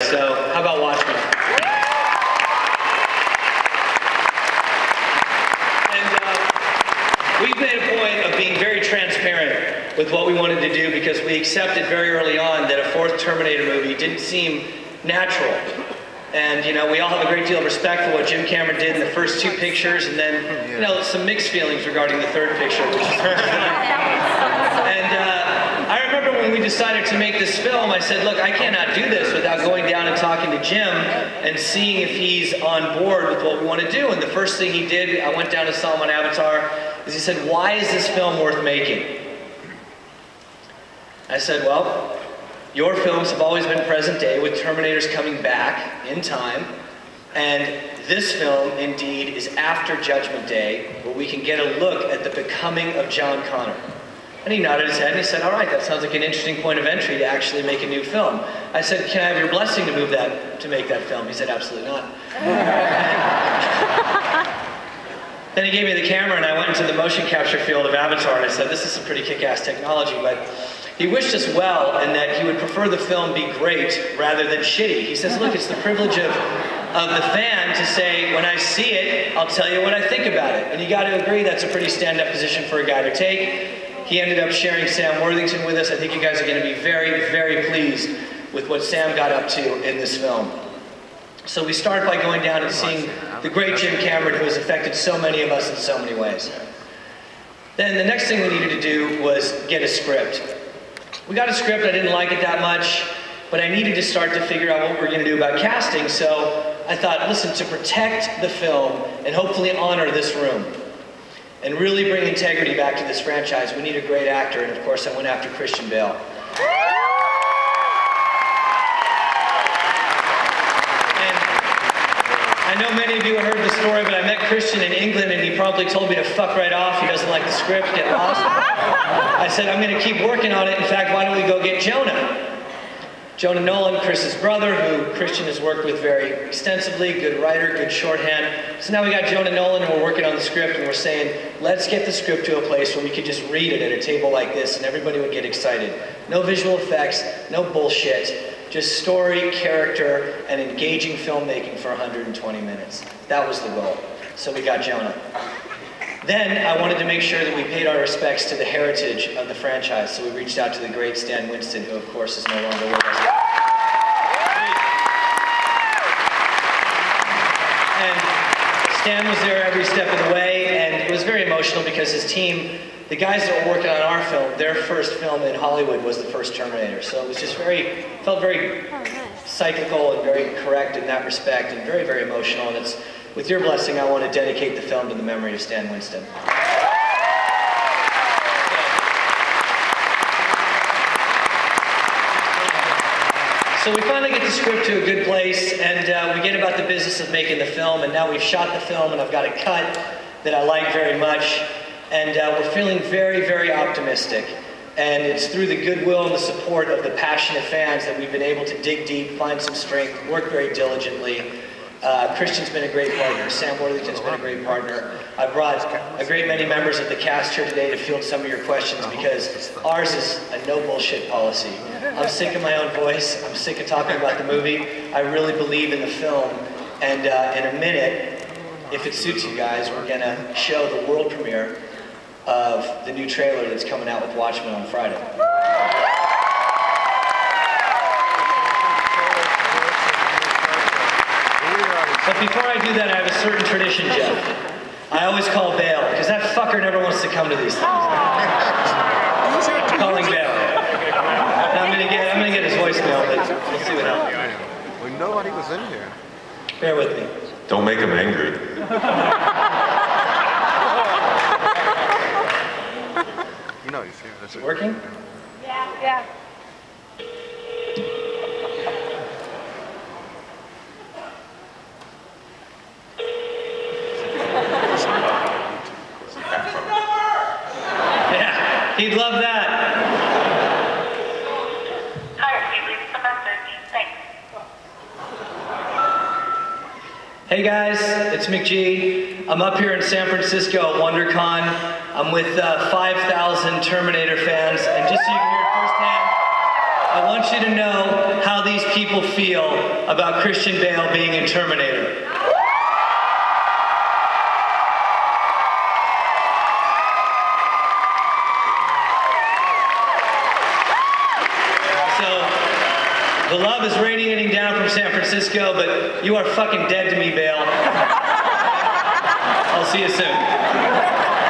so how about Watchmen? And we've made a point of being very transparent with what we wanted to do because we accepted very early on that a fourth Terminator movie didn't seem natural. And, you know, we all have a great deal of respect for what Jim Cameron did in the first two pictures, and then, you know, some mixed feelings regarding the third picture, which is And I remember when we decided to make this film, I said, look, I cannot do this without going down and talking to Jim and seeing if he's on board with what we want to do. And the first thing he did, I went down and saw him on Avatar, is he said, why is this film worth making? I said, well, your films have always been present day with Terminators coming back in time, and this film, indeed, is after Judgment Day, where we can get a look at the becoming of John Connor. And he nodded his head and he said, all right, that sounds like an interesting point of entry to actually make a new film. I said, can I have your blessing to make that film? He said, absolutely not. Then he gave me the camera and I went into the motion capture field of Avatar and I said, this is some pretty kick-ass technology, but he wished us well and that he would prefer the film be great rather than shitty. He says, look, it's the privilege of the fan to say, when I see it, I'll tell you what I think about it. And you got to agree that's a pretty stand-up position for a guy to take. He ended up sharing Sam Worthington with us. I think you guys are going to be very, very pleased with what Sam got up to in this film. So we start by going down and seeing the great Jim Cameron, who has affected so many of us in so many ways. Then the next thing we needed to do was get a script. We got a script, I didn't like it that much, but I needed to start to figure out what we were going to do about casting, so I thought, listen, to protect the film and hopefully honor this room, and really bring integrity back to this franchise, we need a great actor, and of course I went after Christian Bale. I know many of you have heard the story, but I met Christian in England and he promptly told me to fuck right off. He doesn't like the script, get lost. I said, I'm going to keep working on it. In fact, why don't we go get Jonah? Jonah Nolan, Chris's brother, who Christian has worked with very extensively, good writer, good shorthand. So now we got Jonah Nolan and we're working on the script and we're saying, let's get the script to a place where we could just read it at a table like this and everybody would get excited. No visual effects, no bullshit. Just story, character, and engaging filmmaking for 120 minutes. That was the goal. So we got Jonah. Then I wanted to make sure that we paid our respects to the heritage of the franchise, so we reached out to the great Stan Winston, who of course is no longer with us. And Stan was there every step of the way, and it was very emotional because his team, the guys that were working on our film, their first film in Hollywood was the first Terminator. So it was just felt very cyclical and very correct in that respect and very, very emotional. And it's, with your blessing, I want to dedicate the film to the memory of Stan Winston. So we finally get the script to a good place and we get about the business of making the film, and now we've shot the film and I've got a cut that I like very much. And we're feeling very, very optimistic. And it's through the goodwill and the support of the passionate fans that we've been able to dig deep, find some strength, work very diligently. Christian's been a great partner. Sam Worthington's been a great partner. I brought a great many members of the cast here today to field some of your questions because ours is a no bullshit policy. I'm sick of my own voice. I'm sick of talking about the movie. I really believe in the film. And in a minute, if it suits you guys, we're going to show the world premiere of the new trailer that's coming out with Watchmen on Friday. But before I do that, I have a certain tradition, Jeff. I always call Bale, because that fucker never wants to come to these things. I'm calling Bale. Now I'm gonna get his voicemail, but we'll see what happens. Well, nobody was in here. Bear with me. Don't make him angry. You know, you see, is it working? Yeah. Yeah, he'd love that. Hi, you leave the message. Thanks. Hey guys, it's McG. I'm up here in San Francisco at Wondercon. I'm with 5,000 Terminator fans, and just so you can hear it firsthand, I want you to know how these people feel about Christian Bale being in Terminator. The love is radiating down from San Francisco, but you are fucking dead to me, Bale. I'll see you soon.